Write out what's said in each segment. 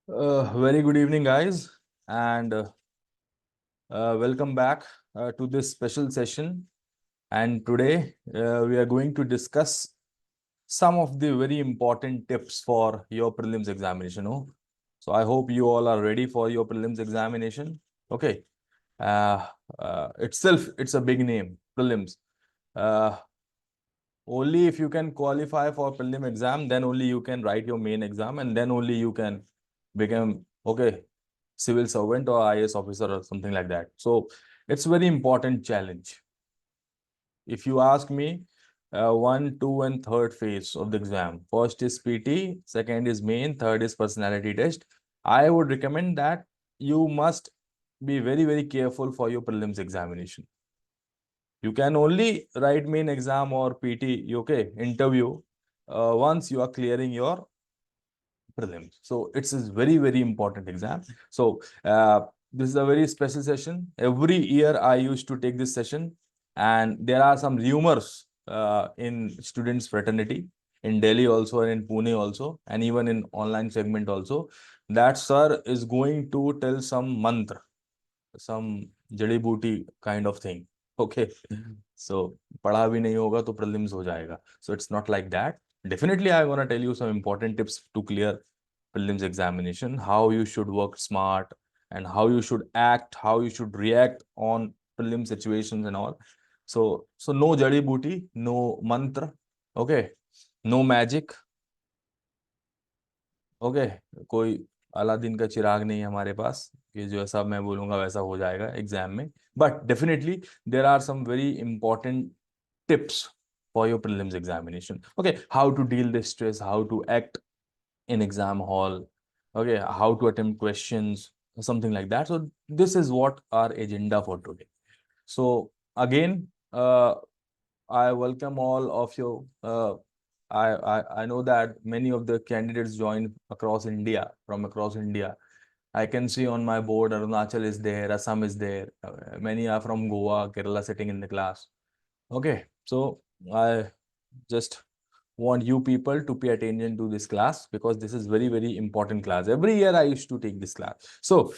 Very good evening, guys, and welcome back to this special session. And today we are going to discuss some of the very important tips for your prelims examination. Oh, so I hope you all are ready for your prelims examination. Okay, uh, itself it's a big name, prelims. Uh, Only if you can qualify for prelim exam, then only you can write your main exam, and then only you can become civil servant or IAS officer or something like that. So it's very important challenge. If you ask me, one, two, and third phase of the exam. First is PT, second is main, third is personality test. I would recommend that you must be very, very careful for your prelims examination. You can only write main exam or PT, interview, once you are clearing your prelims. So it's a very, very important exam. So this is a very special session. Every year I used to take this session, and there are some rumors in students fraternity in Delhi also, and in Pune also, and even in online segment also, that sir is going to tell some mantra, some जड़ी बूटी kind of thing. Okay. So पढ़ा भी नहीं होगा तो prelims हो जाएगा. So it's not like that. Definitely I'm gonna tell you some important tips to clear prelims examination, how you should work smart, and how you should act, how you should react on prelim situations and all. So no jadi booty, no mantra, okay, no magic, okay, कोई Aladdin का चिराग नहीं है हमारे पास कि जो ऐसा मैं बोलूंगा वैसा हो जाएगा एग्जाम में. But definitely there are some very important tips for your prelims examination. Okay, how to deal this stress, how to act in exam hall, okay, how to attempt questions, something like that. So this is what our agenda for today. So again, I welcome all of you. I know that many of the candidates joined across India, from across India. I can see on my board Arunachal is there, Assam is there. Many are from Goa, Kerala sitting in the class. Okay, so I just want you people to pay attention to this class, because this is very, very important class. Every year I used to take this class. So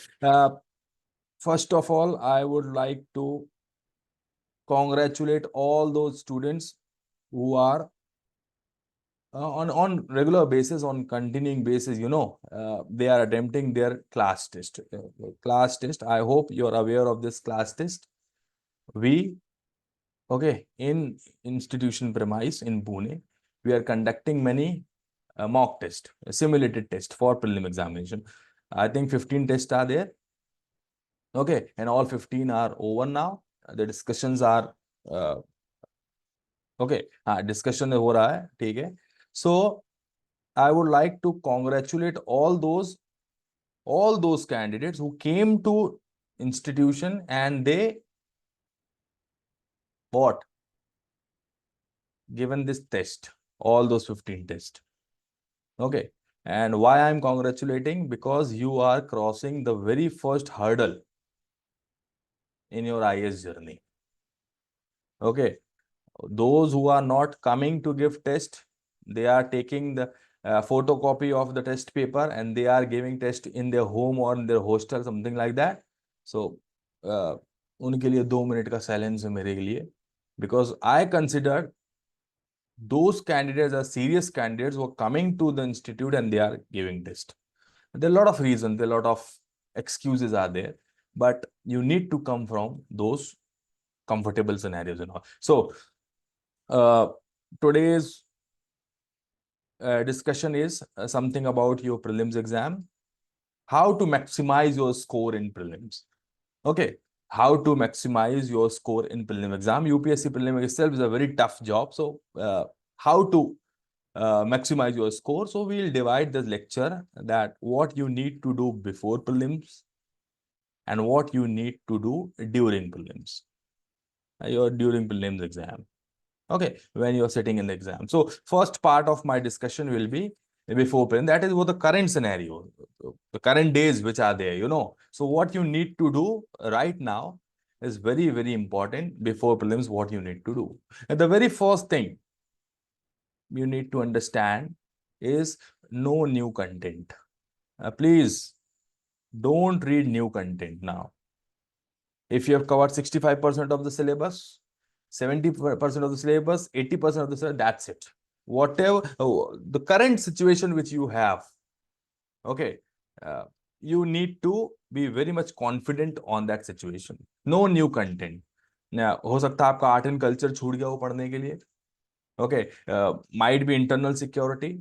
first of all, I would like to congratulate all those students who are on regular basis, on continuing basis, they are attempting their class test. Class test, I hope you're aware of this class test. We, okay, in institution premise in Pune, we are conducting many mock test, simulated test for prelim examination. I think 15 tests are there. Okay, and all 15 are over now. The discussions are okay. Discussion हो रहा है, ठीक है. So I would like to congratulate all those candidates who came to institution and they what given this test, all those 15 tests. Okay. And why I'm congratulating? Because you are crossing the very first hurdle in your IS journey. Okay. Those who are not coming to give test, they are taking the photocopy of the test paper and they are giving test in their home or in their hostel, something like that. So, उनके लिए 2 minute का silence है मेरे लिए, because I consider those candidates are serious candidates who are coming to the institute and they are giving test. There are a lot of reasons, there are a lot of excuses are there, but you need to come from those comfortable scenarios and all. So today's discussion is something about your prelims exam, how to maximize your score in prelims. Okay, how to maximize your score in prelim exam. UPSC prelim itself is a very tough job. So how to maximize your score. So we'll divide the lecture that what you need to do before prelims and what you need to do during prelims, your during prelims exam. Okay, when you're sitting in the exam. So first part of my discussion will be before prelim. That is what the current scenario, the current days which are there, So what you need to do right now is very, very important before prelims, what you need to do. And the very first thing you need to understand is no new content. Please don't read new content now. If you have covered 65% of the syllabus, 70% of the syllabus, 80% of the syllabus, that's it. Whatever the current situation which you have, okay, you need to be very much confident on that situation. No new content. Now, हो सकता है आपका art and culture छूट गया हो पढ़ने के लिए. Okay, might be internal security,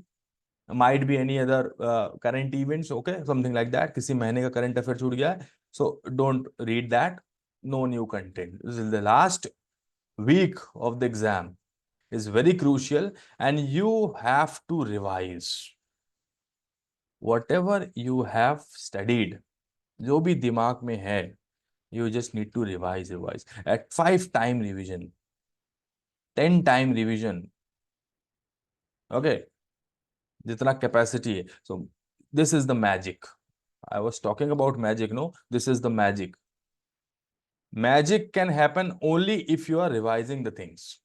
might be any other current events, okay, something like that. किसी महीने का current affair छूट गया है, so don't read that. No new content. This is the last week of the exam is very crucial, and you have to revise whatever you have studied. जो भी दिमाग में है, you just need to revise at 5 time revision, 10 time revision. Okay, जितना capacity है. So this is the magic. I was talking about magic, no? This is the magic. Magic can happen only if you are revising the things.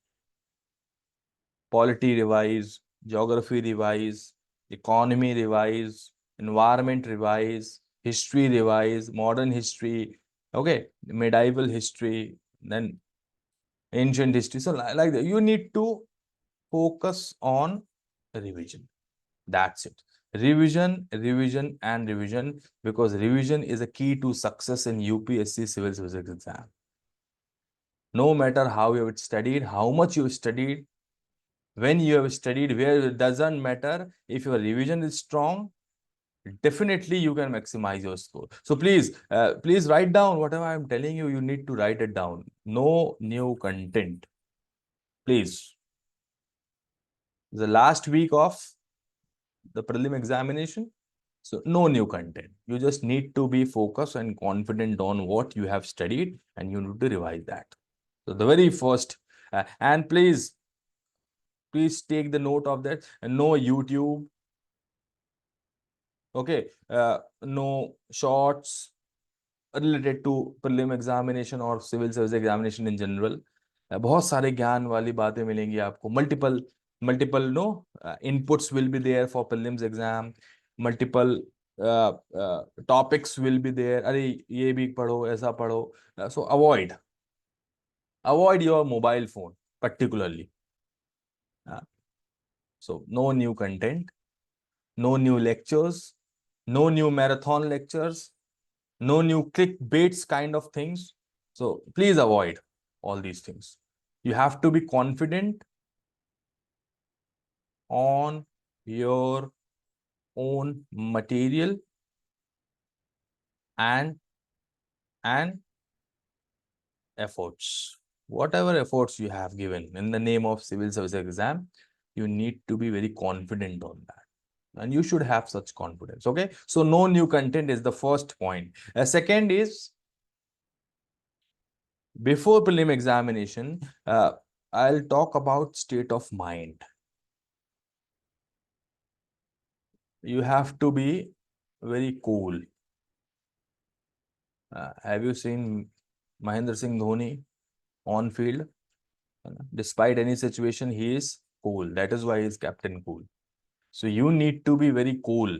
Polity revise, geography revise, economy revise, environment revise, history revise, modern history, okay, medieval history, then ancient history. So like that, you need to focus on revision. That's it. Revision, revision, and revision, because revision is a key to success in UPSC civil service exam. No matter how you have studied, how much you have studied, when you have studied, where, it doesn't matter. If your revision is strong, definitely you can maximize your score. So please, please write down whatever I'm telling you. You need to write it down. No new content, please. The last week of the prelim examination, so no new content. You just need to be focused and confident on what you have studied, and you need to revise that. So the very first, and please take the note of that. No YouTube, okay, no shorts related to prelim examination or civil service examination in general. बहुत सारे ज्ञान वाली बातें मिलेंगी आपको. Multiple no inputs will be there for prelims exam. Multiple topics will be there. अरे ये भी पढ़ो, ऐसा पढ़ो. So avoid your mobile phone particularly. So no new content, no new lectures, no new marathon lectures, no new clickbaits kind of things. So please avoid all these things. You have to be confident on your own material and efforts. Whatever efforts you have given in the name of civil service exam, you need to be very confident on that. And you should have such confidence. Okay, so no new content is the first point. Second is, before prelim examination, I'll talk about state of mind. You have to be very cool. Have you seen Mahendra Singh Dhoni on field? Despite any situation, he is cool. That is why he is Captain Cool. So you need to be very cool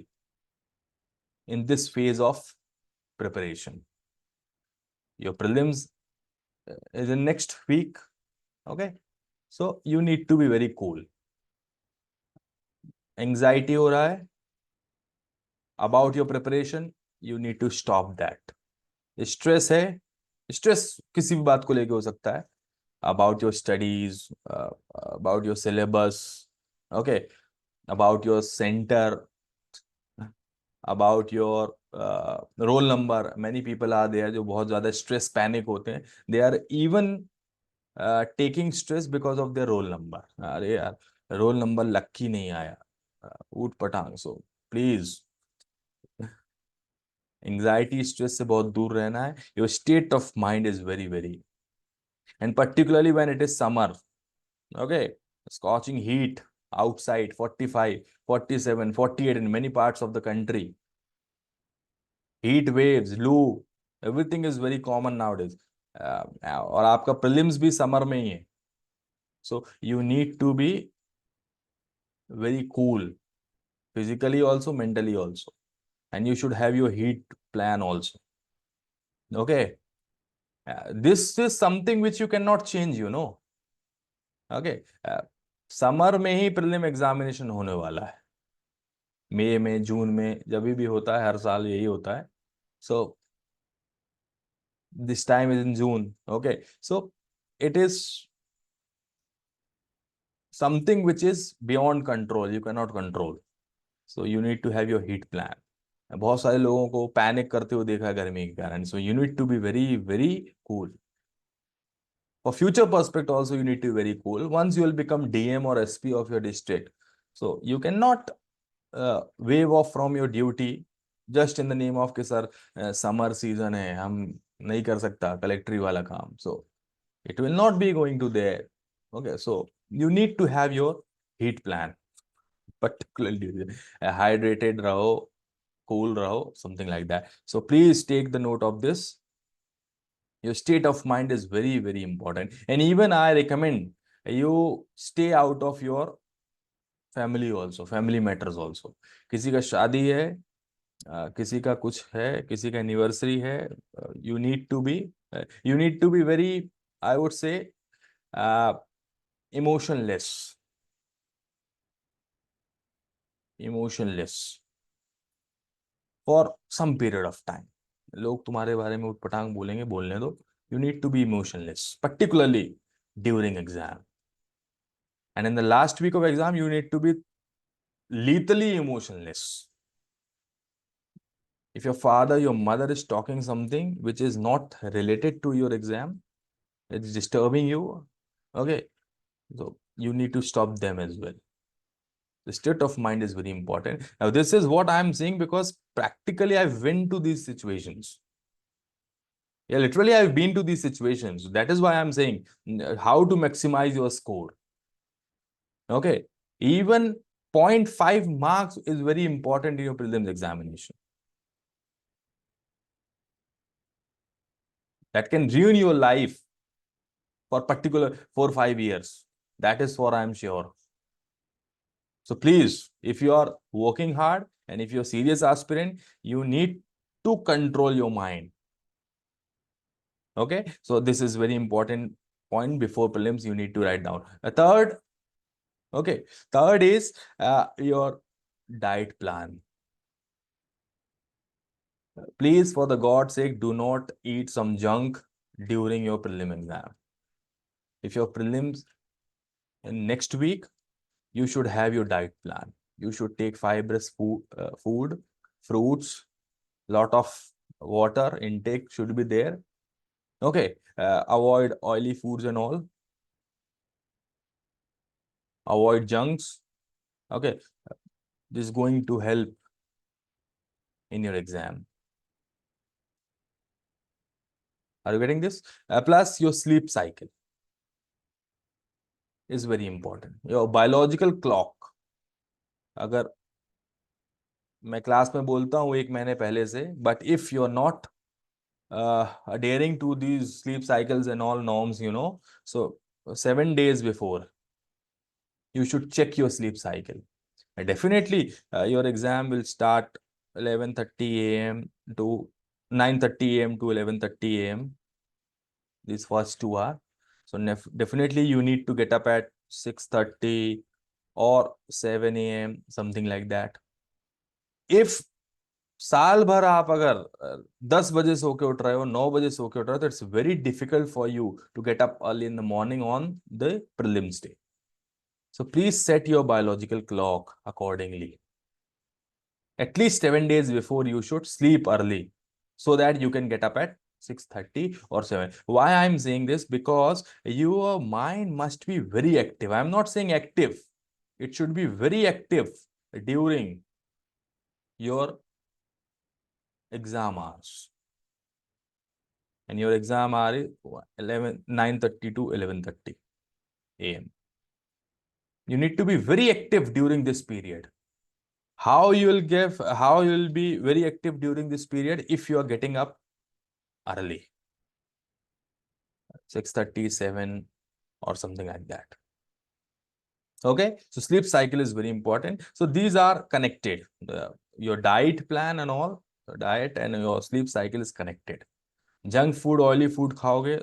in this phase of preparation. Your prelims is in next week. Okay, so you need to be very cool. Anxiety हो रहा है about your preparation, you need to stop that. Stress है, stress किसी भी बात को लेके हो सकता है, about your studies, about your syllabus, okay, about your center, about your roll number. Many people are there जो बहुत ज़्यादा stress panic होते हैं. They are even taking stress because of their roll number. अरे यार, roll number lucky नहीं आया, ऊट पटांग. So please, anxiety, stress से बहुत दूर रहना है. Your state of mind is very, and particularly when it is summer, okay, scorching heat outside, 45, 47, 48 in many parts of the country. Heat waves, loo, everything is very common nowadays. और आपका prelims भी summer में ही है. So you need to be very cool, physically also, mentally also. and you should have your heat plan also. Okay. This is something which you cannot change, you know. Okay. Summer में ही prelim examination होने वाला है, मई में, जून में, जब भी होता है, हर साल यही होता है. So this time is in June. Okay. So it is something which is beyond control. You cannot control. So you need to have your heat plan. बहुत सारे लोगों को पैनिक करते हुए देखा गर्मी के कारण. So you need to be very, very cool. For future perspective also, you need to be very cool. Once you will become DM or SP of your district, so you cannot wave off from your duty just in the name of कि sir summer season है, हम नहीं कर सकता कलेक्ट्री वाला काम. So it will not be going to there. Okay, so you need to have your heat plan, particularly hydrated raho, cool raho, something like that. So please take the note of this. Your state of mind is very, very important. And even I recommend you stay out of your family also, family matters also. किसी का शादी है, किसी का कुछ है, किसी का एनिवर्सरी है, you need to be very, I would say, emotionless. For some period of time. लोग तुम्हारे बारे में उटपटांग बोलेंगे, बोलने दो. You need to be emotionless, particularly during exam. And in the last week of exam, you need to be lethally emotionless. If your father, your mother is talking something which is not related to your exam, it's disturbing you, okay, so you need to stop them as well. The state of mind is very important. Now, this is what I'm saying because practically I've been to these situations. Yeah, literally I've been to these situations. That is why I'm saying how to maximize your score. Okay. Even 0.5 marks is very important in your prelims examination. That can ruin your life for particular 4 or 5 years. That is for I'm sure. So please, if you are working hard and if you're a serious aspirant, you need to control your mind. Okay. So this is very important point before prelims you need to write down. A third, okay. Third is your diet plan. Please, for the God's sake, do not eat some junk during your prelim exam. If your prelims in next week, you should have your diet plan. You should take fibrous food, fruits, lot of water intake should be there. Okay, avoid oily foods and all. Avoid junks. Okay, this is going to help in your exam. Are you getting this? Plus your sleep cycle is very important. Your biological clock. अगर मैं class में बोलता हूँ एक महीने पहले से, but if you're not adhering to these sleep cycles and all norms, you know, so 7 days before, you should check your sleep cycle. And definitely, your exam will start 11:30 a.m. to 9:30 a.m. to 11:30 a.m. These first 2 hours. So definitely you need to get up at 6:30 or 7 a.m. something like that. If साल भर आप अगर 10 बजे सो के उठ रहे हो, 9 बजे सो के उठ रहे हो, तो it's very difficult for you to get up early in the morning on the prelims day. So please set your biological clock accordingly. At least 7 days before, you should sleep early so that you can get up at 6:30 or 7. Why I'm saying this? Because your mind must be very active. I'm not saying active. It should be very active during your exam hours. And your exam hour is 9:30 to 11:30 a.m. You need to be very active during this period. How you will be very active during this period if you are getting up early, 6:30, 7 or something like that. Okay, so sleep cycle is very important. So these are connected. your diet plan and all, your diet and your sleep cycle is connected. Junk food, oily food खाओगे,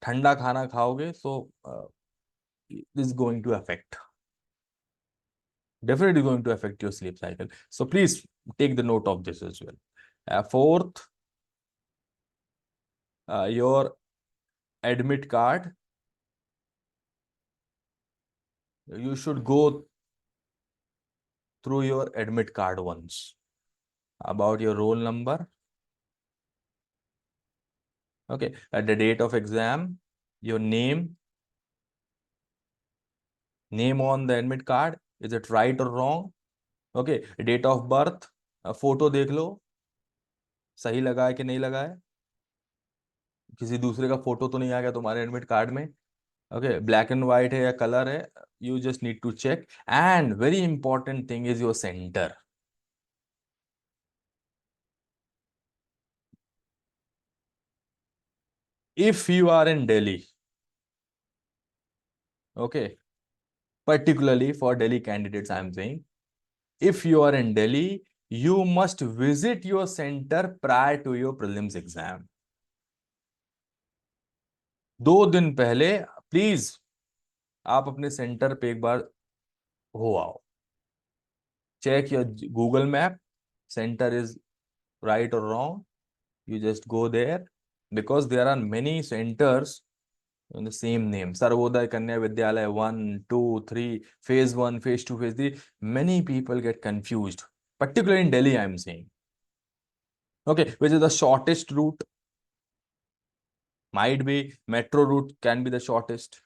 ठंडा खाना खाओगे, so this is going to affect, definitely going to affect your sleep cycle. So please take the note of this as well. Fourth, your admit card. You should go through your admit card once, about your roll number. Okay, at the date of exam, your name on the admit card, is it right or wrong? Okay, date of birth, photo देख लो सही लगा है कि नहीं लगा है, किसी दूसरे का फोटो तो नहीं आ गया तुम्हारे एडमिट कार्ड में. ओके, ब्लैक एंड व्हाइट है या कलर है, you just need to check. And very important thing is your centre. If you are in Delhi, okay, particularly for Delhi candidates, I am saying, if you are in Delhi, you must visit your center prior to your prelims exam. 2 दिन पहले please आप अपने centre पे एक बार हो आओ. Check your Google map, center is right or wrong. You just go there, because there are many centers in the same name. Sarvodaya Kanya Vidyalaya 1, 2, 3, phase 1, phase 2, phase 3. Many people get confused, particularly in Delhi, I am saying. Okay, which is the shortest route? Might be metro route can be the shortest.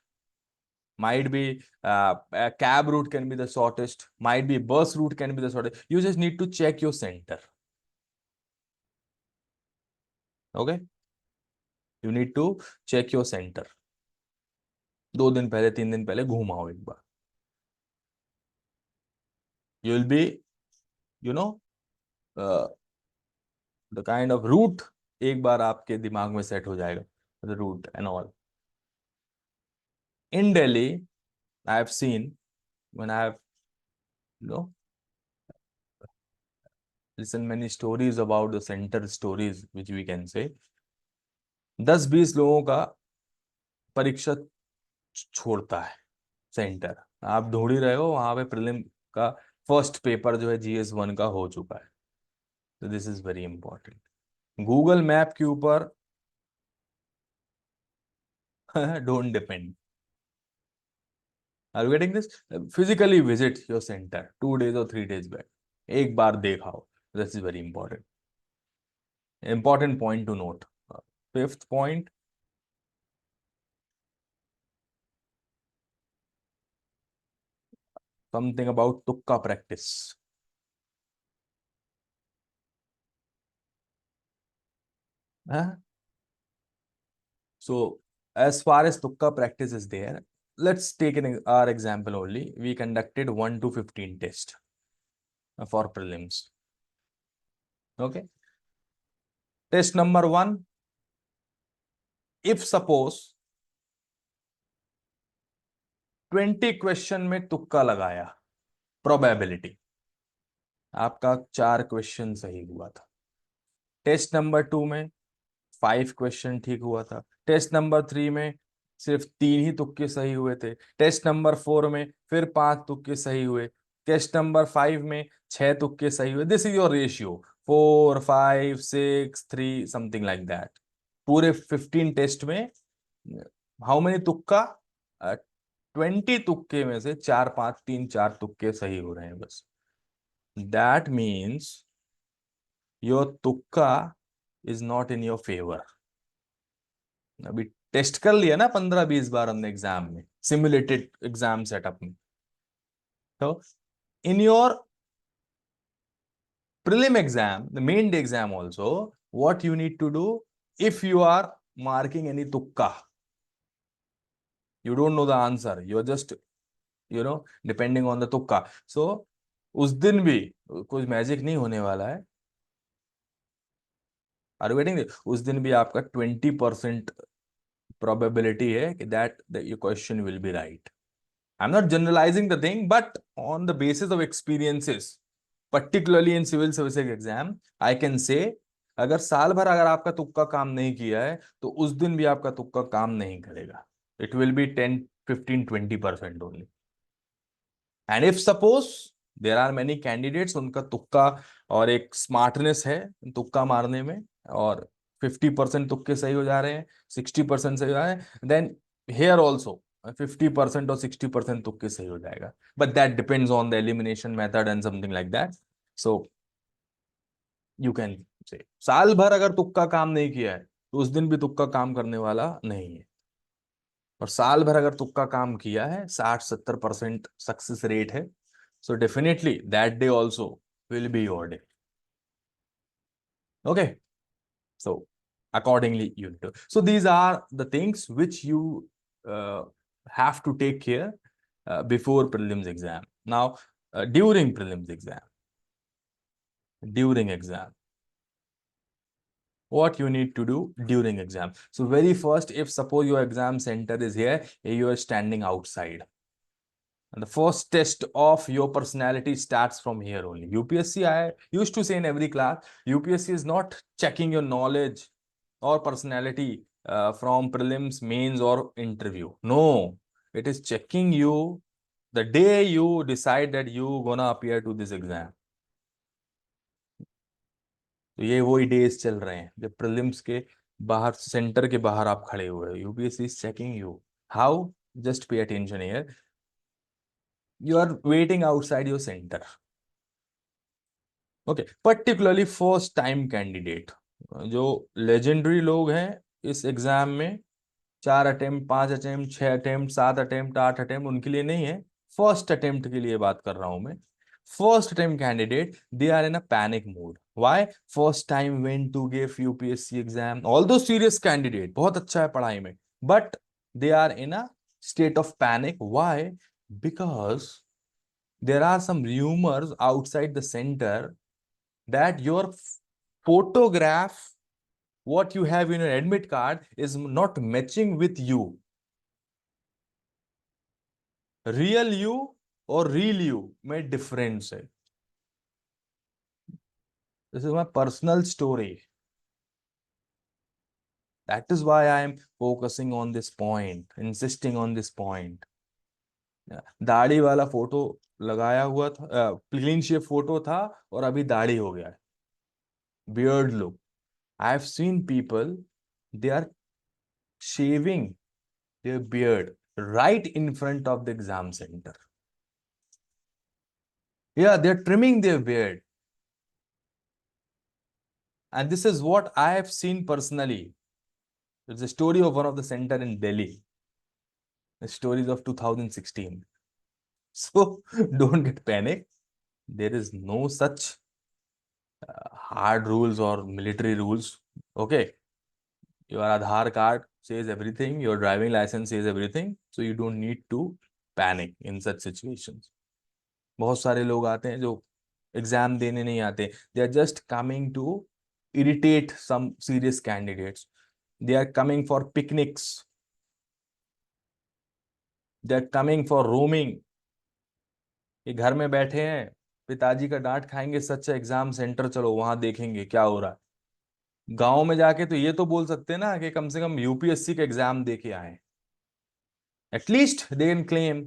Might be a cab route can be the shortest. Might be bus route can be the shortest. You just need to check your center. Okay, you need to check your center. 2 दिन पहले 3 दिन पहले घूम आओ एक बार. You will be, you know, the kind of route एक बार आपके दिमाग में सेट हो जाएगा, the route and all. In Delhi, I have seen, when I have, you know, listened many stories about the center stories, which we can say, 10-20 लोगों का परीक्षा छोड़ता है सेंटर. आप ढूंढ ही रहे हो, वहां पे प्रीलिम का फर्स्ट पेपर जो है GS1 का हो चुका है. तो this is very important. Google map के ऊपर don't depend. Are you getting this? Physically visit your center 2 days or 3 days back. एक बार देखाओ. This is very important. Important point to note. Fifth point. Something about tukka practice. Huh? So, as far as tukka practice is there, let's take our example only. We conducted 1 to 15 test for prelims. Okay. Test number 1. If suppose 20 question में तुक्का लगाया, probability आपका 4 question सही हुआ था. Test number 2 में 5 question ठीक हुआ था. टेस्ट नंबर 3 में सिर्फ 3 ही तुक्के सही हुए थे. टेस्ट नंबर 4 में फिर 5 तुक्के सही हुए. टेस्ट नंबर 5 में 6 तुक्के सही हुए. This is your ratio, 4, 5, 6, 3, something like that. पूरे 15 टेस्ट में हाउ मेनी तुक्का? 20 तुक्के में से 4, 5, 3, 4 तुक्के सही हो रहे हैं बस. दैट मीन्स योर तुक्का is not in your favour. अभी टेस्ट कर लिया ना 15-20 बार हमने एग्जाम में, सिमुलेटेड एग्जाम सेटअप में. तो in your prelim exam, the main day exam also, what you need to do, if you are marking any tukka, you don't know the answer, you are just, depending on the tukka. So उस दिन भी कुछ magic नहीं होने वाला है. Are you getting? उस दिन भी आपका 20% probability है कि that your question will be right. I'm not generalizing the thing, but on the basis of experiences, particularly in civil services exam I can say, अगर साल भर अगर आपका तुक्का काम नहीं किया है तो उस दिन भी आपका तुक्का काम नहीं करेगा. It will be 10, 15, 20% only. And if suppose there are many candidates, उनका तुक्का और एक स्मार्टनेस है तुक्का मारने में, और 50% तुक्के सही हो जा रहे हैं, 60% सही हो जा रहे हैं, देन हेयर ऑल्सो 50% और 60% तुक्के सही हो जाएगा. But that depends on the elimination method and something like that. So you can say साल भर अगर तुक्का काम नहीं किया है तो उस दिन भी तुक्का काम करने वाला नहीं है. और साल भर अगर तुक्का काम किया है, 60-70% सक्सेस रेट है, so definitely that day also will be your day. Okay, so accordingly you do. So these are the things which you uh, have to take care before prelims exam. Now during prelims exam, during exam, what you need to do during exam. So very first, if suppose your exam center is here, you are standing outside. And the first test of your personality starts from here only. UPSC, I used to say in every class, UPSC is not checking your knowledge or personality from prelims, mains, or interview. No, it is checking you the day you decide that you gonna appear to this exam. तो ये वही days चल रहे हैं जब prelims के बाहर, centre के बाहर आप खड़े हुए हो. UPSC is checking you. How? Just pay attention here. You are waiting outside your center. Okay, particularly first time candidate, जो लेजेंडरी लोग हैं इस एग्जाम में, 4 attempt, 5 attempt, 6 attempt, 7 attempt, 8 attempt, उनके लिए नहीं है. फर्स्ट अटेम्प्ट के लिए बात कर रहा हूं मैं. First attempt candidate, they are in a panic mode. Why? First time went to give UPSC exam, although serious candidate, बहुत अच्छा है पढ़ाई में, but they are in a state of panic. Why? Because there are some rumors outside the center that your photograph, what you have in your admit card, is not matching with you. Real you or real you में difference है. This is my personal story. That is why I am focusing on this point, insisting on this point. दाढ़ी वाला photo लगाया हुआ था, clean shave photo था, और अभी दाढ़ी हो गया है, beard look. I have seen people, they are shaving their beard right in front of the exam center. Yeah, they're trimming their beard. And this is what I have seen personally. It's a story of one of the center in Delhi. The stories of 2016. So don't get panic. There is no such hard rules or military rules. Okay. Your Aadhaar card says everything. Your driving license says everything. So you don't need to panic in such situations. बहुत सारे लोग आते हैं जो exam देने नहीं आते. They are just coming to irritate some serious candidates. They are coming for picnics. They are coming for roaming. ये घर में बैठे हैं, पिताजी का डांट खाएंगे, सच एग्जाम सेंटर चलो वहां देखेंगे क्या हो रहा है. गांव में जाके तो ये तो बोल सकते हैं ना कि कम से कम यूपीएससी का एग्जाम दे के आए. एटलीस्ट दे कैन क्लेम,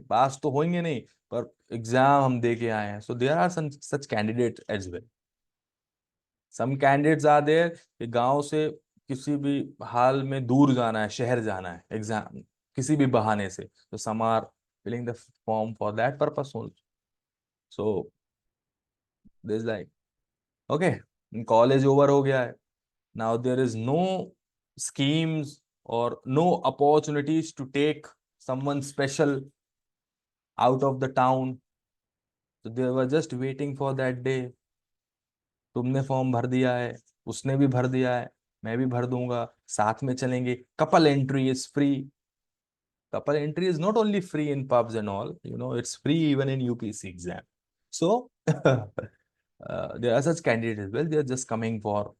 पास तो होंगे नहीं पर एग्जाम हम दे के आए हैं. So there are such candidate as well. Some candidates are there कि गांव से किसी भी हाल में दूर जाना है, शहर जाना है एग्जाम किसी भी बहाने से, तो some are filling the form for that purpose only. So this like okay, college over हो गया है. Now there is no schemes or no opportunities to take someone special out of the town. So they were just waiting for that day. तुमने form भर दिया है, उसने भी भर दिया है, मैं भी भर दूंगा, साथ में चलेंगे. Couple entry is free. Couple entry is not only free in pubs and all, it's free even in UPSC exam. So there are such candidates as well. They are just coming for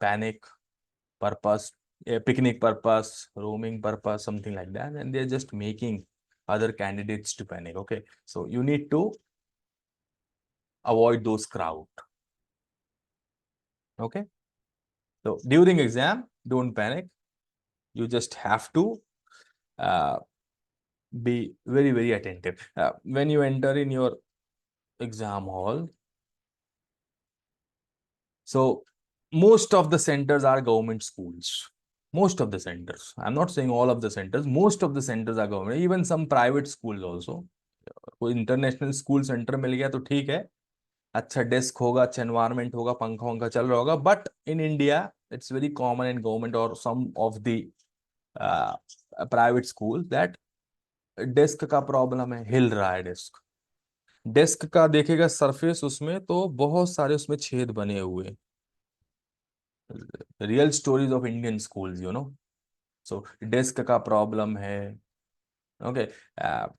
panic purpose, a picnic purpose, roaming purpose, something like that, and they're just making other candidates to panic. Okay, so you need to avoid those crowd. Okay. So during exam, don't panic. You just have to uh, be very, very attentive. When you enter in your exam hall, so most of the centers are government schools. Most of the centers. I'm not saying all of the centers. Most of the centers are government. Even some private schools also. कोई international school centre मिल गया तो ठीक है, अच्छा desk होगा, अच्छा environment होगा, पंखा वंखा चल रहा होगा. But in India it's very common in government और some of the private school that desk का प्रॉब्लम है, हिल रहा है डेस्क. डेस्क का देखेगा सरफेस उसमें तो बहुत सारे उसमें छेद बने हुए. Real stories of Indian schools, you know. So desk का प्रॉब्लम है. ओके.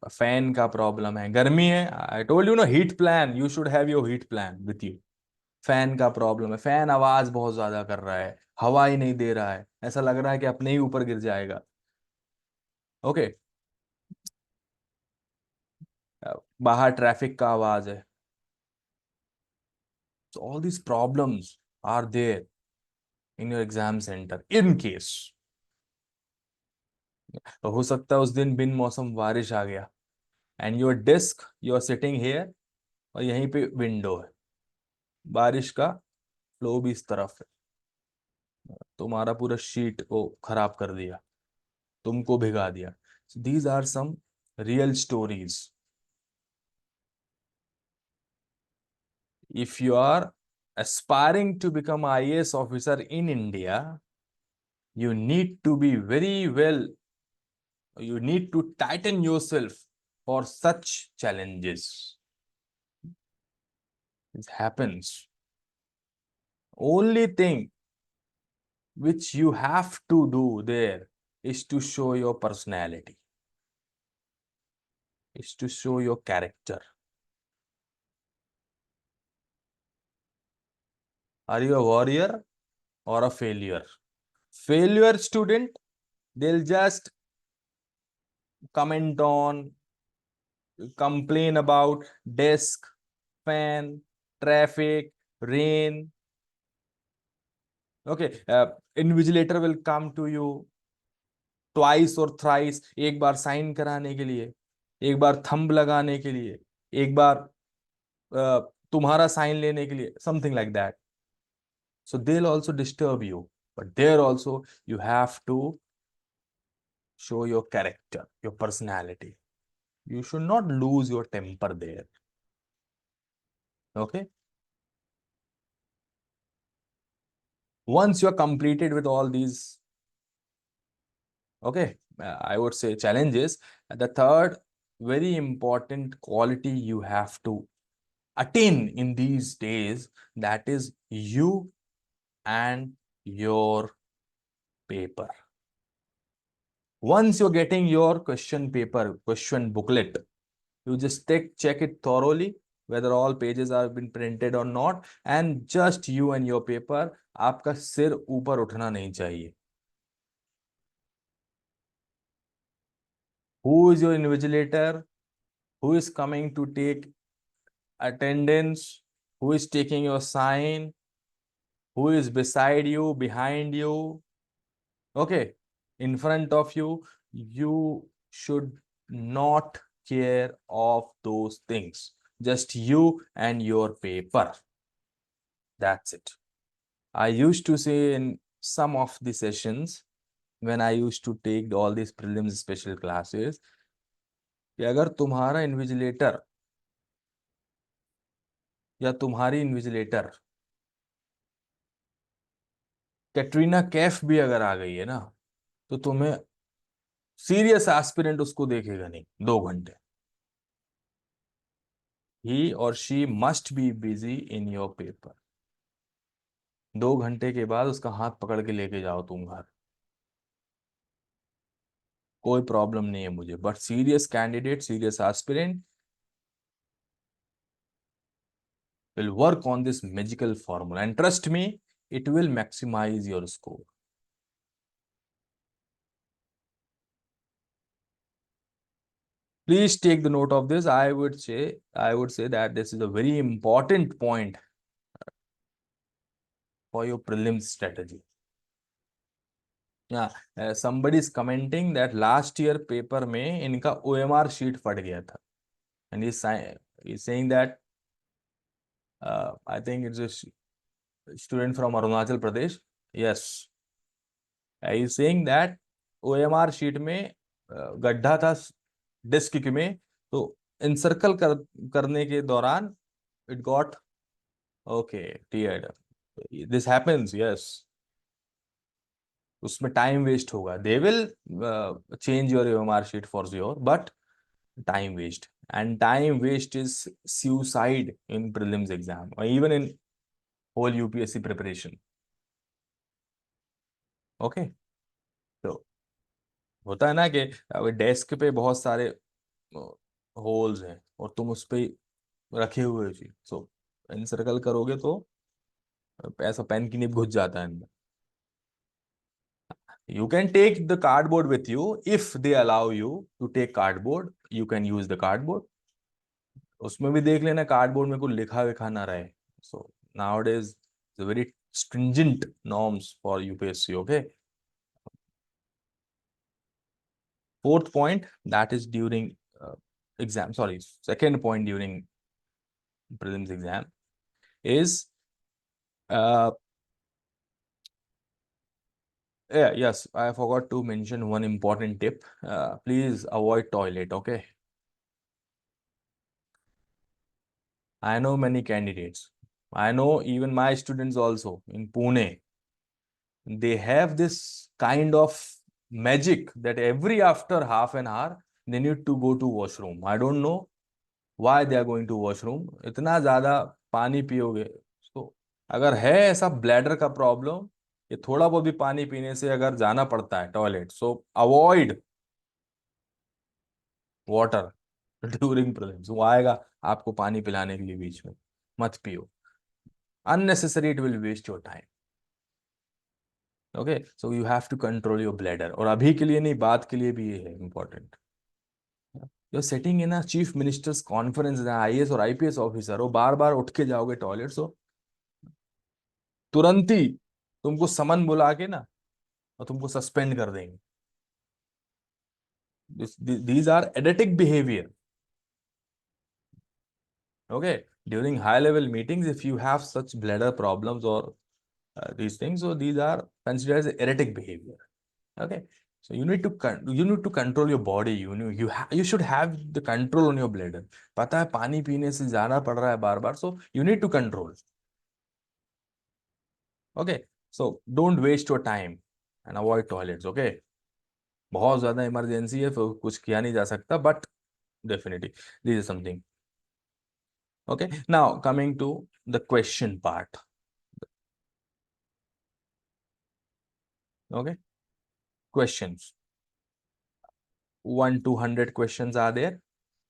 फैन का प्रॉब्लम है, गर्मी है. I told you know, heat plan, you should have your heat plan with you. Fan का प्रॉब्लम है, फैन आवाज बहुत ज्यादा कर रहा है, हवा ही नहीं दे रहा है, ऐसा लग रहा है कि अपने ही ऊपर गिर जाएगा. ओके. बाहर ट्रैफिक का आवाज है. So all these problems are there in your exam center in case. तो हो सकता है उस दिन बिन मौसम बारिश आ गया and your desk, you are sitting here, और यहीं पे विंडो है, बारिश का फ्लो भी इस तरफ है, तुम्हारा पूरा शीट को खराब कर दिया, तुमको भिगा दिया. These are some real stories. If you are aspiring to become IAS officer in India, you need to be very well, you need to tighten yourself for such challenges. It happens. Only thing which you have to do there is to show your personality, is to show your character. Are you a warrior or a failure? Failure student, they'll just comment on, complain about desk, fan, traffic, rain. Okay, invigilator will come to you twice or thrice. एक बार sign कराने के लिए, एक बार thumb लगाने के लिए, एक बार तुम्हारा साइन लेने के लिए, something like that. So they'll also disturb you, but there also you have to show your character, your personality. You should not lose your temper there. Okay. Once you're completed with all these, okay, I would say challenges, the third very important quality you have to attain in these days, that is you and your paper. Once you're getting your question paper, question booklet, you just check it thoroughly whether all pages have been printed or not, and just you and your paper. आपका सिर ऊपर उठना नहीं चाहिए. Who is your invigilator? Who is coming to take attendance? Who is taking your sign? Who is beside you, behind you? Okay, in front of you, you should not care of those things. Just you and your paper. That's it. I used to say in some of the sessions when I used to take all these prelims special classes कि अगर तुम्हारा invigilator या तुम्हारी invigilator Katrina Kaif भी अगर आ गई है ना, तो तुम्हें सीरियस एस्पिरेंट उसको देखेगा नहीं 2 घंटे. ही और she must be busy in your paper. 2 घंटे के बाद उसका हाथ पकड़ के लेके जाओ तुम घर, कोई प्रॉब्लम नहीं है मुझे. But serious candidate, serious aspirant will work on this magical formula, and trust me, it will maximize your score. Please take the note of this. I would say that this is a very important point for your prelims strategy. Yeah, somebody is commenting that last year paper में इनका OMR sheet फट गया था, and he's saying that I think it's a student from Arunachal Pradesh. Yes, he's saying that OMR sheet में गड्ढा था disc में, तो इनसर्कल करने के दौरान it got okay teared. This happens, yes. उसमें टाइम वेस्ट होगा. They will change your OMR sheet for sure, but time waste, and time waste is suicide in prelims exam or even in whole UPSC preparation. Okay, तो होता है ना कि desk पे बहुत सारे होल्स हैं और तुम उस पे रखे हुए हो चीज, सो इनसर्कल करोगे तो ऐसा पेन की निब घुस जाता है अंदर. You can take the cardboard with you if they allow you to take cardboard. You can use the cardboard. उसमें भी देख लेना कार्डबोर्ड में कुछ लिखा विखा ना रहे. So nowadays the very stringent norms for UPSC. Okay. Fourth point, that is during exam. Sorry, second point during prelims exam is yeah, yes, I forgot to mention one important tip. Please avoid toilet. Okay. I know many candidates. I know even my students also in Pune. They have this kind of magic that every after half an hour they need to go to washroom. I don't know why they are going to washroom. इतना ज्यादा पानी पियोगे तो अगर है ऐसा bladder का problem, ये थोड़ा बहुत भी पानी पीने से अगर जाना पड़ता है टॉयलेट, सो अवॉइड वाटर ड्यूरिंग प्रीलिम्स. वो आएगा आपको पानी पिलाने के लिए बीच में, मत पियो. unnecessary, it will waste your time. Okay, so you have to control your bladder. और अभी के लिए नहीं, बात के लिए भी ये है important. You're sitting in a chief minister's conference, IAS और IPS ऑफिसर हो, बार बार उठ के जाओगे टॉयलेट, सो तुरंत ही तुमको समन बुला के ना और तुमको सस्पेंड कर देंगे. These are edetic behavior. Okay, during high level meetings, if you have such bladder problems or these things, so these are considered as erratic behavior. Okay, so you need to control your body. You should have the control on your bladder. पता है पानी पीने से जाना पड़ रहा है बार बार, so you need to control. Okay, so don't waste your time and avoid toilets. Okay, बहुत ज्यादा इमरजेंसी है तो कुछ किया नहीं जा सकता, but definitely this is something. Okay, now coming to the question part. Okay, questions. 1 to 100 questions are there.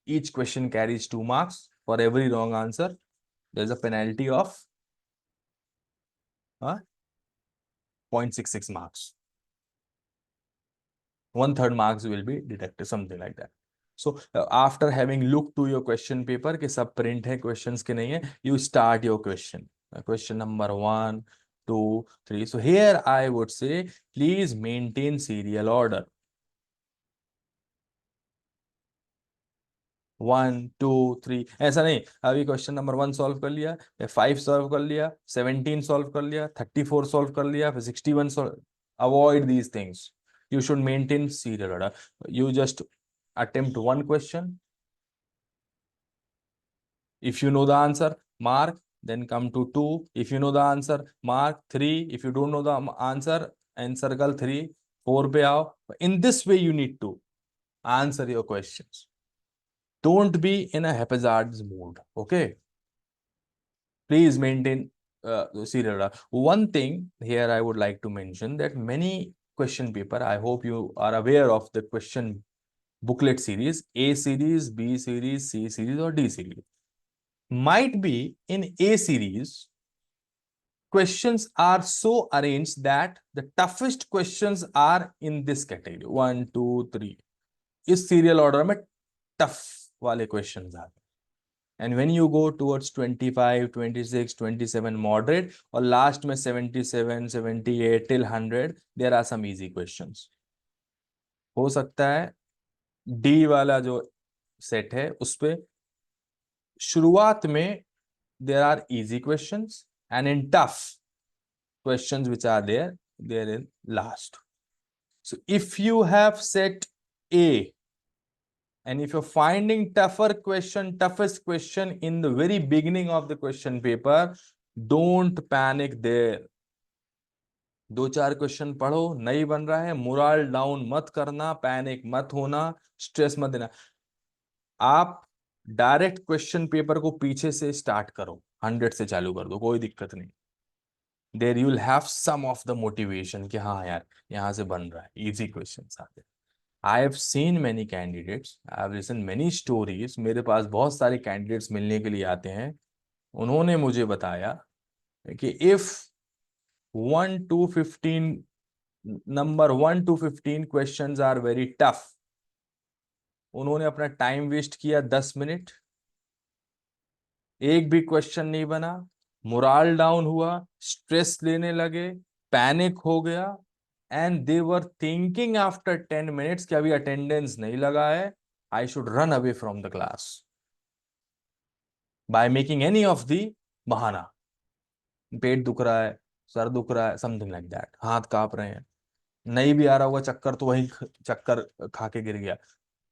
Each question carries 2 marks. For every wrong answer, there's a penalty of 0.66 marks. 1/3 marks will be deducted, something like that. So after having looked to your question paper कि सब print है, questions के नहीं है, you start your question. Question number 1, 2, 3. So here I would say, please maintain serial order. 1, 2, 3 ऐसा नहीं, अभी question number 1 solve कर लिया, 5 सॉल्व कर लिया, 17 सॉल्व कर लिया, 34 सॉल्व कर लिया, फिर 61 solve. Avoid these things. You should maintain serial order. You just attempt one question. If you know the answer, mark, then come to 2. If you know the answer, mark 3. If you don't know the answer, encircle 3. 4 पे आओ. In this way, you need to answer your questions. Don't be in a haphazard mood. Okay. Please maintain serial order. One thing here I would like to mention that many question paper, I hope you are aware of the question booklet series, A series, B series, C series or D series. Might be in A series, questions are so arranged that the toughest questions are in this category. 1, 2, 3. इस serial order में tough वाले questions आते हैं। And when you go towards 25, 26, 27 moderate, और last में 77, 78 till 100, there are some easy questions. हो सकता है डी वाला जो सेट है उस पे शुरुआत में there are easy questions, and in tough questions which are there in last. So if you have set A, and if you're finding toughest question in the very beginning of the question paper, don't panic there. दो चार question पढ़ो, नहीं बन रहा है, moral down मत करना, panic मत होना, स्ट्रेस मत देना। आप डायरेक्ट क्वेश्चन पेपर को पीछे से स्टार्ट करो, 100 से चालू कर दो, कोई दिक्कत नहीं। There you will have some of the motivation कि हाँ यार यहां से बन रहा है, इजी क्वेश्चंस आते हैं। I have seen many candidates, I have listen many stories. मेरे पास बहुत सारे कैंडिडेट्स मिलने के लिए आते हैं, उन्होंने मुझे बताया कि इफ 1 to 15 नंबर 1 to 15 questions are very tough, उन्होंने अपना टाइम वेस्ट किया 10 मिनट, एक भी क्वेश्चन नहीं बना, मोरल डाउन हुआ, स्ट्रेस लेने लगे, पैनिक हो गया, and they were thinking after 10 minutes कि अभी अटेंडेंस नहीं लगा है, I should run away from the class by making any of the बहाना। पेट दुख रहा है, सर दुख रहा है, समथिंग लाइक दैट, हाथ कांप रहे हैं, नहीं भी आ रहा होगा चक्कर तो वही चक्कर खा के गिर गया।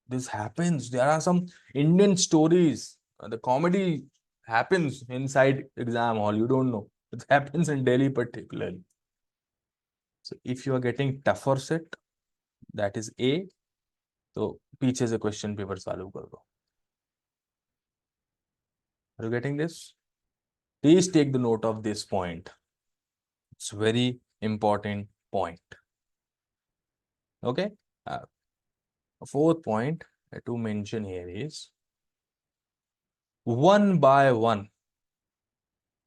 This happens. There are some Indian stories. The comedy happens inside exam hall. You don't know. It happens in Delhi particularly. So if you are getting tougher set, that is A. तो पीछे से question paper चालू कर दो। Are you getting this? Please take the note of this point. It's very important point. Okay. Fourth point to mention here is one by one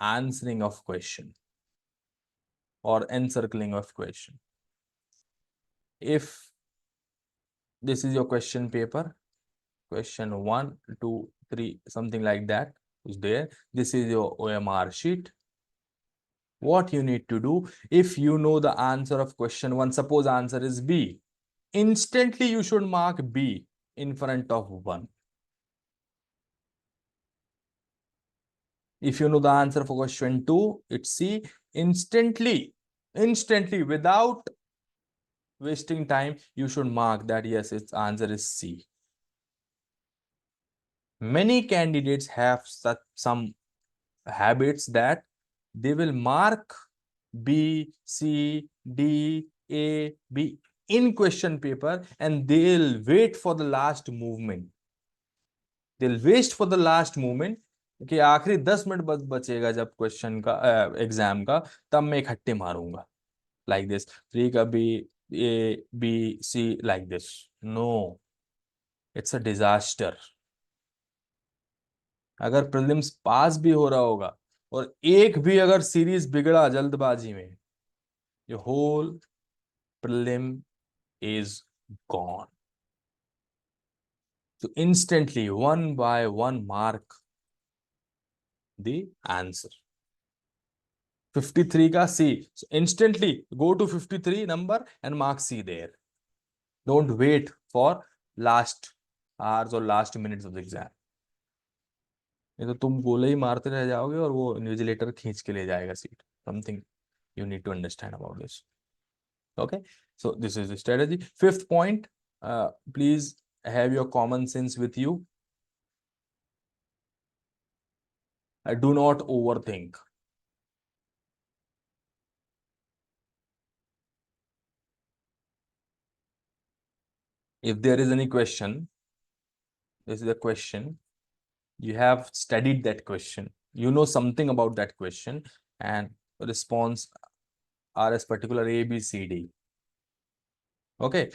answering of question or encircling of question. If this is your question paper, question 1, 2, 3, something like that is there. This is your OMR sheet. What you need to do, if you know the answer of question 1, suppose answer is B, instantly you should mark B in front of 1. If you know the answer for question 2, it's C, instantly, without wasting time, you should mark that yes, its answer is C. Many candidates have such some habits that they will mark B, C, D, A, B in question paper, and they'll wait for the last movement. They'll wait for the last movement कि आखिरी 10 minute बचेगा जब question का exam का, तब मैं इकट्ठे मारूंगा like this, 3 का B, A, B, C, like this. No, it's a disaster. अगर प्रीलिम्स पास भी हो रहा होगा और एक भी अगर सीरीज बिगड़ा जल्दबाजी में, your whole prelim is gone. So instantly, one by one, mark the answer. 53 का C. So instantly go to 53 number and mark C there. Don't wait for last hours or last minutes of the exam. ये तो तुम गोले ही मारते रह जाओगे और वो इन्विजिलेटर खींच के ले जाएगा seat. Something you need to understand about this. Okay, so this is the strategy. Fifth point, please have your common sense with you. Do not overthink. If there is any question, this is a question, you have studied that question, you know something about that question, and response are as particular A, B, C, D. Okay,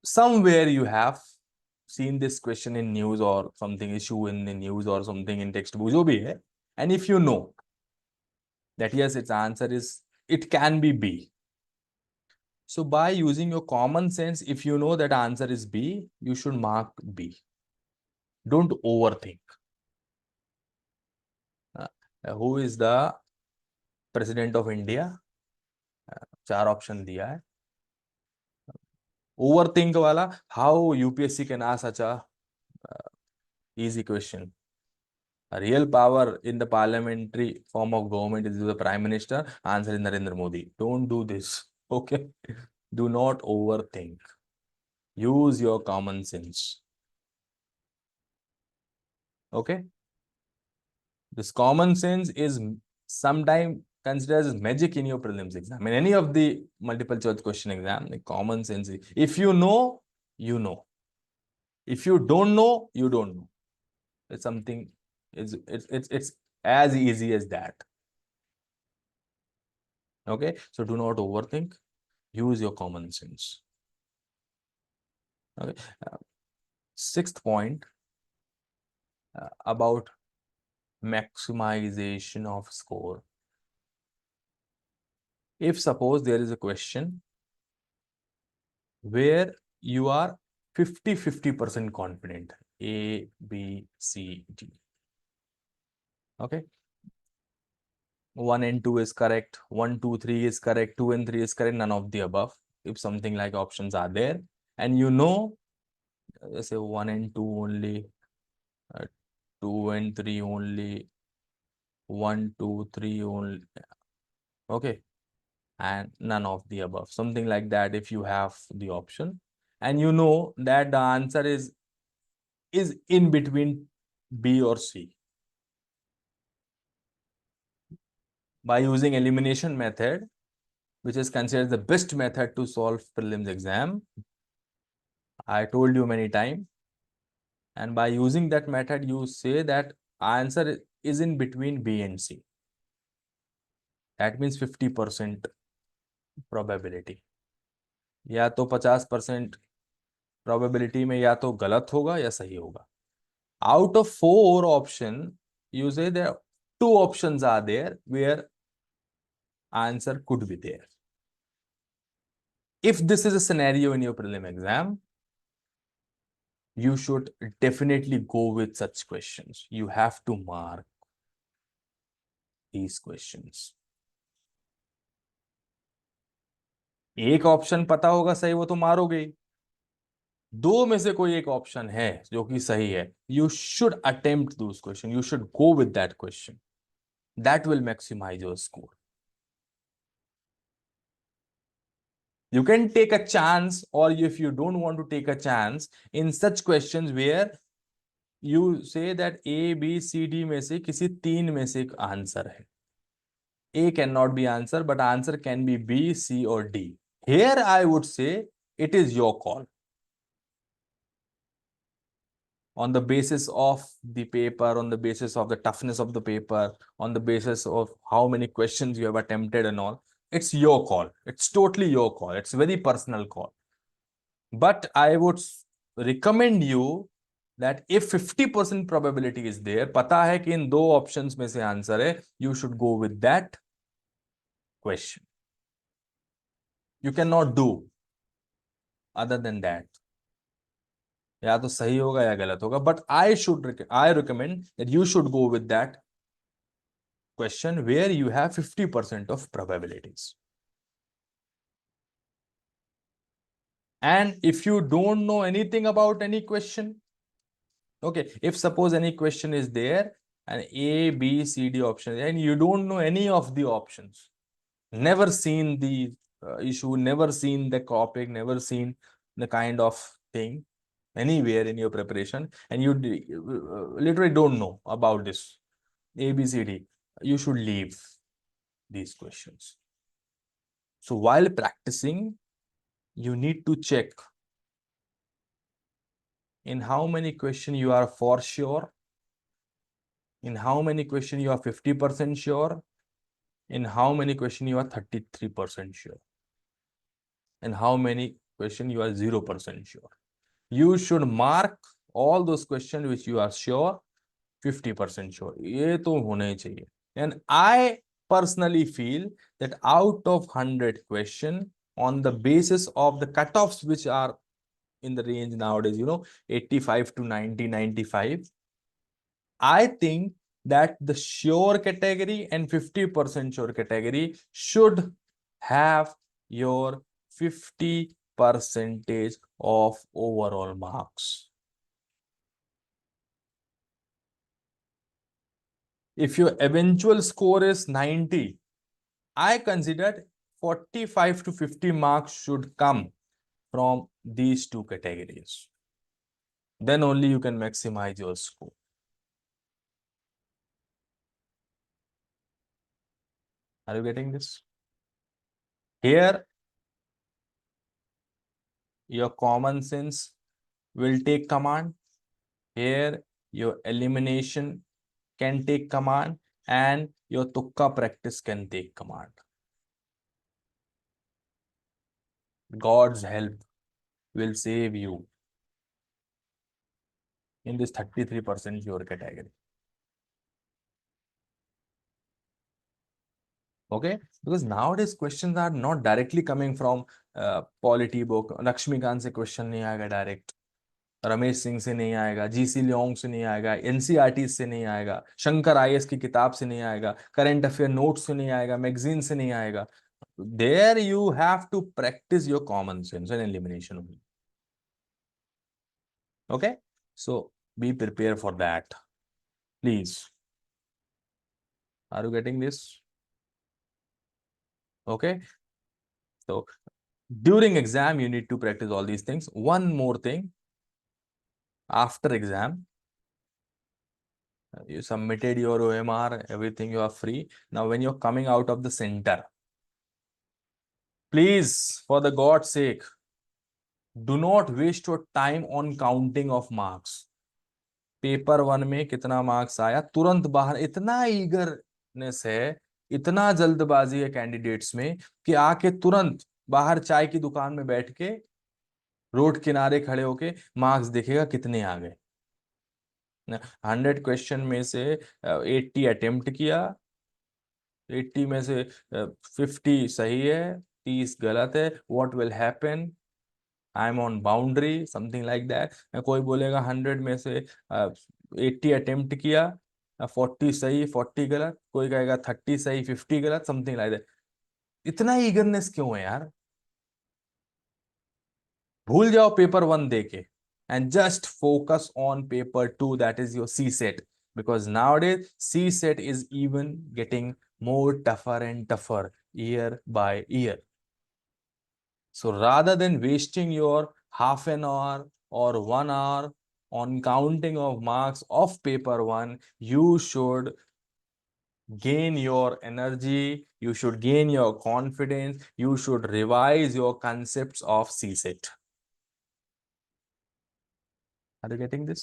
somewhere you have seen this question in news or something issue in the news or something in textbook, jo bhi hai, and if you know that yes, its answer is, it can be B. So by using your common sense, if you know that answer is B, you should mark B. Don't overthink. Who is the president of India? चार option दिया है. Overthink वाला, how UPSC can ask such a easy question. A real power in the parliamentary form of government is the Prime Minister. Answer is Narendra Modi. Don't do this. Okay. Do not overthink. Use your common sense. Okay. This common sense is sometimes considered as magic in your prelims exam. In any of the multiple choice question exam, the common sense is, if you know, you know. If you don't know, you don't know. It's something, it's as easy as that. Okay. So do not overthink. Use your common sense. Okay. Sixth point about maximization of score. If suppose there is a question where you are 50% confident, A, B, C, D. Okay. 1 and 2 is correct. 1, 2, 3 is correct. 2 and 3 is correct. None of the above. If something like options are there, and you know, let's say 1 and 2 only, 2 and 3 only, 1, 2, 3 only. Okay. And none of the above. Something like that, if you have the option, and you know that the answer is in between B or C. By using elimination method, which is considered the best method to solve prelims exam, I told you many times, and by using that method, you say that answer is in between B and C. That means 50% probability. या तो 50% probability में या तो गलत होगा या सही होगा. Out of 4 options, you say there 2 options are there where answer could be there. If this is a scenario in your prelim exam, you should definitely go with such questions. You have to mark these questions. एक option पता होगा सही, वो तो मारोगे ही. 2 में से कोई एक ऑप्शन है जो कि सही है, you should attempt those questions. You should go with that question. That will maximize your score. You can take a chance, or if you don't want to take a chance, in such questions where you say that A, B, C, D में से किसी 3 में से एक answer है. A cannot be answer, but answer can be B, C, or D. Here I would say it is your call. On the basis of the paper, on the basis of the toughness of the paper, on the basis of how many questions you have attempted and all, it's your call. It's totally your call. It's a very personal call. But I would recommend you that if 50% probability is there, पता है कि इन 2 options में से answer है, you should go with that question. You cannot do other than that. या तो सही होगा या गलत होगा, but I recommend that you should go with that question where you have 50% of probabilities. And if you don't know anything about any question, okay, if suppose any question is there and A, B, C, D option, and you don't know any of the options, never seen the issue, never seen the topic, never seen the kind of thing anywhere in your preparation, and you literally don't know about this A, B, C, D, you should leave these questions. So while practicing, you need to check in how many questions you are for sure, in how many questions you are 50% sure, in how many questions you are 33% sure, and how many questions you are 0% sure. You should mark all those questions which you are sure, 50% sure. ये तो होना ही चाहिए. And I personally feel that out of 100 questions, on the basis of the cutoffs which are in the range nowadays, 85 to 90, 95. I think that the sure category and 50% sure category should have your 50 percentage of overall marks. If your eventual score is 90, I consider 45 to 50 marks should come from these two categories. Then only you can maximize your score. Are you getting this? Here, your common sense will take command. Here, your elimination can take command, and your tukka practice can take command. God's help will save you in this 33% your category. Okay, because nowadays questions are not directly coming from polity book. Lakshmikant से question नहीं आएगा direct, Ramesh Singh से नहीं आएगा, GC Leong से नहीं आएगा, NCERT से नहीं आएगा, शंकर आईएएस की किताब से नहीं आएगा, करंट अफेयर नोट्स से नहीं आएगा, मैगजीन से नहीं आएगा. There you have to practice your common sense and elimination only. Okay, so be prepared for that, please. Are you getting this? Okay, so during exam you need to practice all these things. One more thing, after exam you submitted your OMR, everything, you are free. Now when you're coming out of the center, please, for the God's sake, do not waste your time on counting of marks. Paper 1 में कितना marks आया, तुरंत बाहर. इतना eagerness है, इतना जल्दबाजी है कैंडिडेट्स में कि आके तुरंत बाहर चाय की दुकान में बैठ के रोड किनारे खड़े होके मार्क्स देखेगा कितने आ गए. 100 क्वेश्चन में से 80 अटेम्प्ट किया, 80 में से 50 सही है, 30 गलत है. What will happen? I am on boundary, something like that. कोई बोलेगा 100 में से 80 अटेम्प्ट किया, 40 सही 40 गलत. कोई कहेगा 30 सही 50 गलत, समथिंग लाइक दैट. इतना ईगरनेस क्यों है यार? भूल जाओ पेपर 1 देके and just focus on paper 2, that is your CSET, because nowadays CSET is even getting more tougher and tougher year by year. So rather than wasting your half an hour or 1 hour on counting of marks of paper 1, you should gain your energy, you should gain your confidence, you should revise your concepts of CSET. Are you getting this?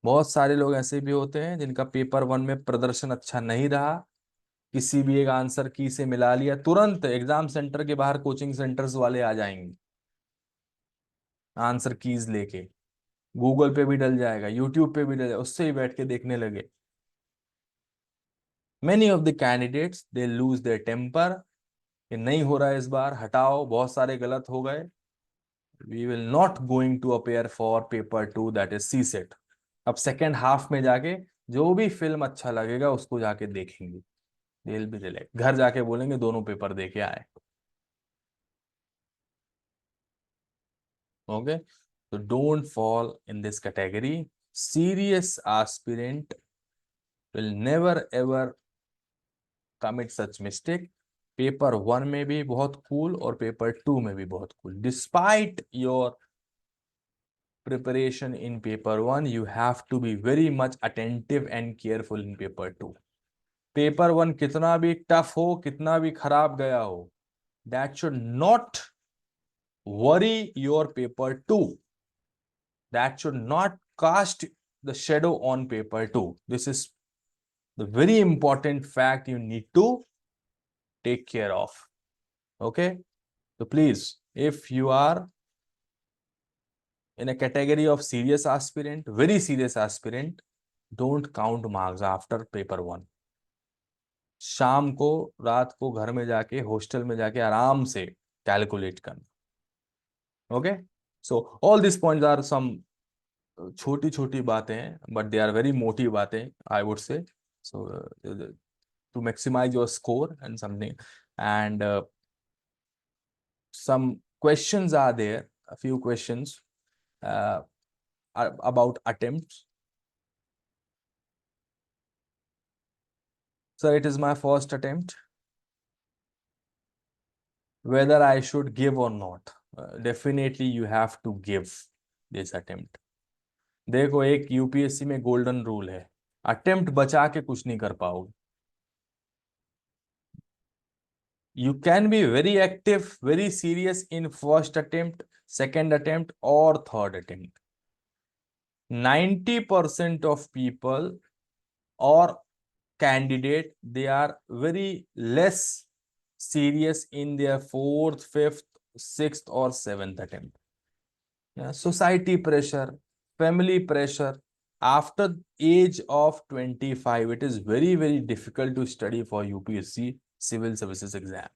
बहुत सारे लोग ऐसे भी होते हैं जिनका paper 1 में प्रदर्शन अच्छा नहीं रहा, किसी भी एक आंसर की से मिला लिया, तुरंत एग्जाम सेंटर के बाहर कोचिंग सेंटर्स वाले आ जाएंगे आंसर कीज लेके. गूगल पे भी डल जाएगा, यूट्यूब पे भी डल जाएगा, उससे ही बैठ के देखने लगे. Many of the candidates they lose their temper. ये नहीं हो रहा है इस बार, हटाओ, बहुत सारे गलत हो गए. We will not going to appear for paper 2, that is CSET. अब सेकेंड हाफ में जाके जो भी फिल्म अच्छा लगेगा उसको जाके देखेंगे. They will be relax. घर जाके बोलेंगे दोनों पेपर देके आए. Okay, so don't fall in this category. Serious aspirant will never ever commit such mistake. Paper 1 में भी बहुत कूल और पेपर 2 में भी बहुत cool. Despite your preparation in paper 1, you have to be very much attentive and careful in paper 2. Paper 1 कितना भी tough हो, कितना भी खराब गया हो, that should not worry your paper 2. That should not cast the shadow on paper 2. This is the very important fact you need to take care of. Okay, so please, if you are in a category of serious aspirant, very serious aspirant, don't count marks after paper 1. शाम को, रात को घर में जाके, hostel में जाके आराम से कैलकुलेट करना. Okay, So all these points are some छोटी छोटी बातें हैं, but they are very motive बातें, I would say. So to maximize your score and something, and some questions are there, a few questions uh, about attempts. So it is my first attempt. Whether I should give or not, definitely you have to give this attempt. देखो, एक UPSC में golden rule है, attempt बचा के कुछ नहीं कर पाओगे. You can be very active, very serious in first attempt, second attempt, or third attempt. 90% of people or candidate, they are very less serious in their fourth, fifth, sixth, or seventh attempt. Yeah, society pressure, family pressure. After age of 25, it is very, very difficult to study for UPSC civil services exam.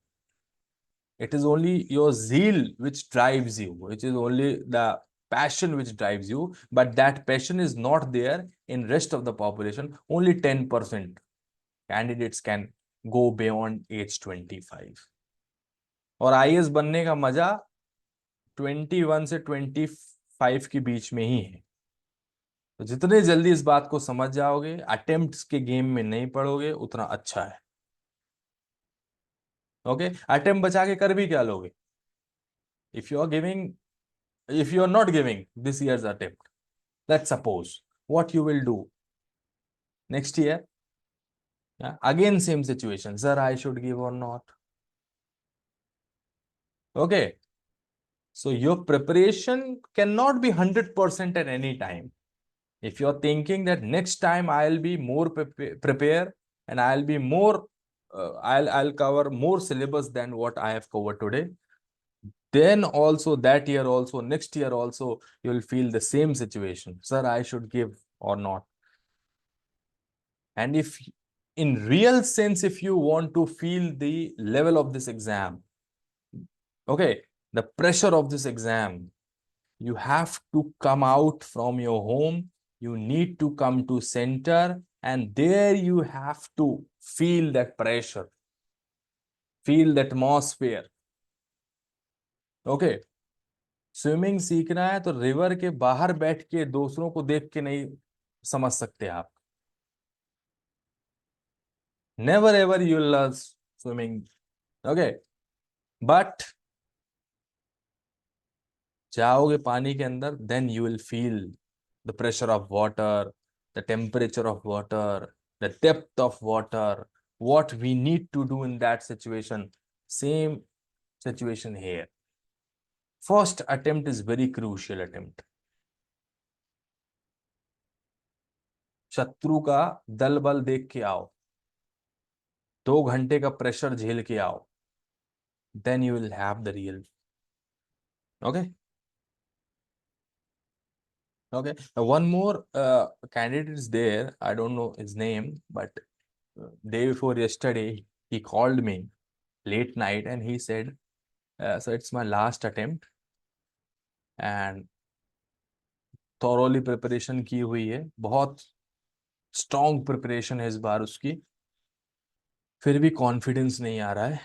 It is only your zeal which drives you, which is only the passion which drives you, but that passion is not there in rest of the population. Only 10% candidates can go beyond age 25. और IAS बनने का मजा 21 से 25 के बीच में ही है. तो जितने जल्दी इस बात को समझ जाओगे, अटेम्प्ट्स के गेम में नहीं पड़ोगे, उतना अच्छा है. ओके, अटेम्प्ट बचा के कर भी क्या लोगे? If you are giving, if you are not giving this year's attempt, let's suppose, what you will do next year? Yeah, again same situation, sir, I should give or not? Okay, so your preparation cannot be 100% at any time. If you're thinking that next time I'll be more prepared and I'll be more I'll cover more syllabus than what I have covered today, then also that year also, next year also, you'll feel the same situation, sir, I should give or not? And if in real sense, if you want to feel the level of this exam, okay, the pressure of this exam, you have to come out from your home, you need to come to center, and there you have to feel that pressure, feel the atmosphere. Okay, swimming सीखना है तो river के बाहर बैठ के दूसरों को देख के नहीं समझ सकते आप. Never ever you will learn swimming. Okay, but जाओगे पानी के अंदर, then you will feel the pressure of water, the temperature of water, the depth of water, what we need to do in that situation. Same situation here. First attempt is very crucial attempt. शत्रु का दल बल देख के आओ, 2 घंटे का pressure झेल के आओ, then you will have the real. Okay. Okay. One more candidate is there. I don't know his name, but day before yesterday, he called me late night and he said, so it's my last attempt and thoroughly preparation की हुई है, बहुत strong preparation है इस बार उसकी, फिर भी confidence नहीं आ रहा है,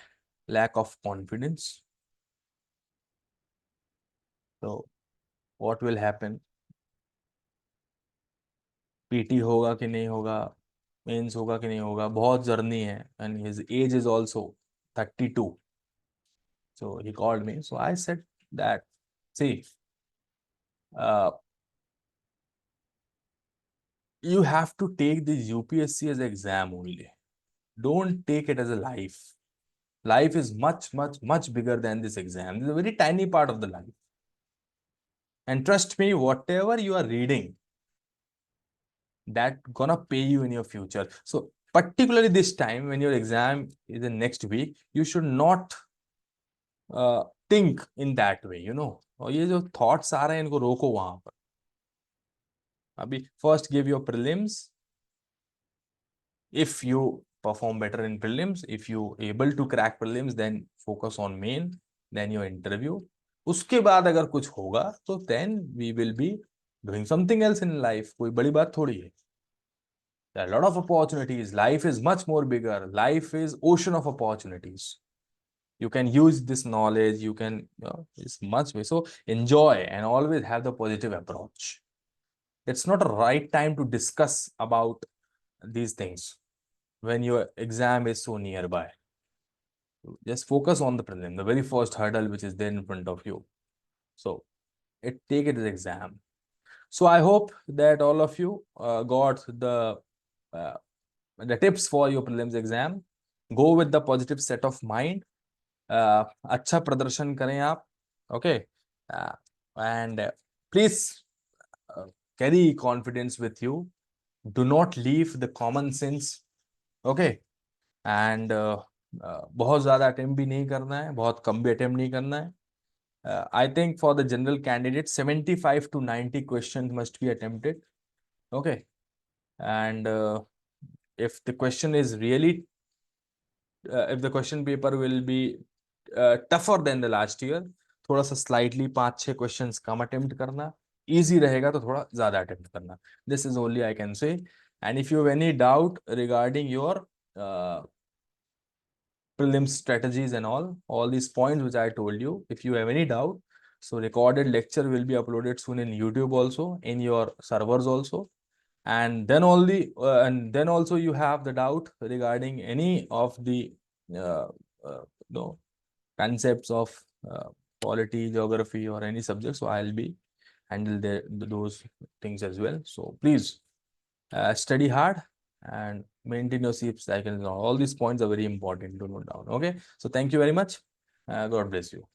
lack of confidence. So what will happen? PT होगा कि नहीं होगा, मेंस होगा कि नहीं होगा, बहुत जर्नी है, and his age is also 32. So he called me. So I said that, see, you have to take this UPSC as an exam only. Don't take it as a life. Life is much, much, much bigger than this exam. This is a very tiny part of the life. And trust me, whatever you are reading, that gonna pay you in your future. So particularly this time when your exam is in next week, you should not think in that way, you know. और ये जो thoughts आ रहे हैं इनको रोको वहां पर. अभी first give your prelims. If you perform better in prelims, if you able to crack prelims, then focus on main, then your interview. उसके बाद अगर कुछ होगा तो then we will be doing something else in life. कोई बड़ी बात थोड़ी है. There are a lot of opportunities. Life is much more bigger. Life is ocean of opportunities. You can use this knowledge. You can, it's much way. So enjoy and always have the positive approach. It's not a right time to discuss about these things when your exam is so nearby. Just focus on the prelim, the very first hurdle which is there in front of you. So take it as exam. So I hope that all of you got uh, the tips for your prelims exam. Go with the positive set of mind. अच्छा प्रदर्शन करें आप. Okay. And please carry confidence with you. Do not leave the common sense. Okay. And बहुत ज्यादा attempt भी नहीं करना है, बहुत कम भी अटेम्प्ट नहीं करना है. I think for the general candidate, 75 to 90 questions must be attempted. Okay. And if the question is really, if the question paper will be tougher than the last year, थोड़ा सा slightly 5-6 questions कम attempt करना, easy रहेगा तो थोड़ा ज़्यादा attempt करना. This is only I can say. And if you have any doubt regarding your prelim strategies and all these points which I told you, if you have any doubt, so recorded lecture will be uploaded soon in YouTube also, in your servers also. And then also you have the doubt regarding any of the uh, no concepts of polity, geography, or any subject. So I'll be handle those things as well. So please study hard and maintain your sleep cycle. All these points are very important to note down. Okay. So thank you very much. God bless you.